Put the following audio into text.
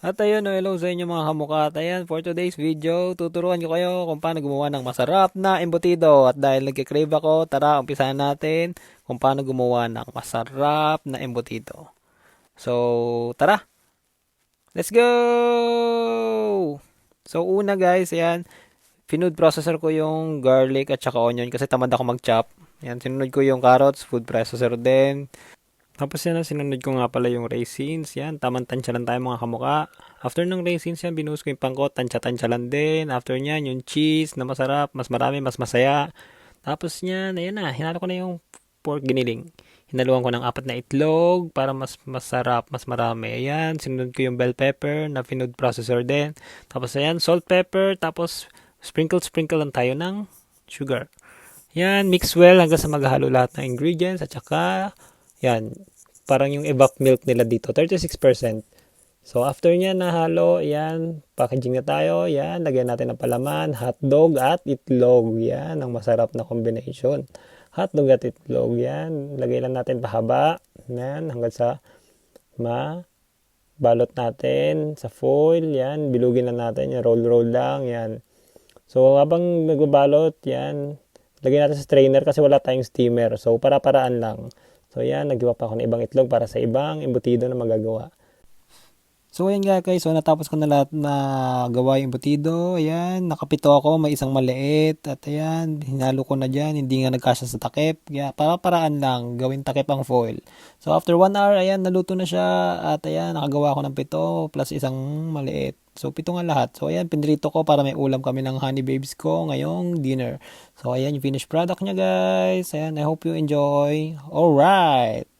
At ayun, hello sa inyo mga kamukha. At ayan, for today's video, tuturuan ko kayo kung paano gumawa ng masarap na embutido. At dahil nagkikrave ako, tara, umpisahan natin kung paano gumawa ng masarap na embutido. So, tara, let's go! So, una guys, ayan, food processor ko yung garlic at saka onion kasi tamad ako mag-chop. Ayan, sinunod ko yung carrots, food processor din. Tapos yan, sinunod ko nga pala yung raisins. Yan, tamang tansya lang tayo mga kamuka. After ng raisins yan, binuhos ko yung pangkot, tansya-tansya lang din. After nyan, yung cheese na masarap, mas marami, mas masaya. Tapos yan, ayan na, hinalo ko na yung pork giniling. Hinaluan ko ng 4 na itlog para mas masarap, mas marami. Ayan, sinunod ko yung bell pepper na food processor din. Tapos ayan, salt, pepper, tapos sprinkle lang tayo ng sugar. Yan, mix well hanggang sa maghalo lahat ng ingredients at saka yan, parang yung evap milk nila dito, 36%. So, after niya nahalo, yan, packaging na tayo, yan, lagyan natin ng palaman, hotdog at itlog, yan, ang masarap na combination. Hotdog at itlog, yan, lagay lang natin pahaba, yan, hanggang sa balot natin sa foil, yan, bilugin lang natin, yan, roll lang, yan. So, habang nagbabalot, yan, lagyan natin sa strainer kasi wala tayong steamer. So, para-paraan lang. So, yan, naggawa pa ako ng ibang itlog para sa ibang embutido na magagawa. So, ayan nga guys. So, natapos ko na lahat na gawa yung embutido. Ayan, nakapito ako. May isang maliit. At ayan, hinalo ko na dyan. Hindi nga nagkasya sa takip. Kaya, para-paraan lang. Gawin takip ang foil. So, after 1 hour, ayan, naluto na siya. At ayan, nakagawa ko ng 7 plus isang maliit. So, 7 nga lahat. So, ayan, pinrito ko para may ulam kami ng honey babes ko ngayong dinner. So, ayan yung finished product niya, guys. Ayan, I hope you enjoy. Alright!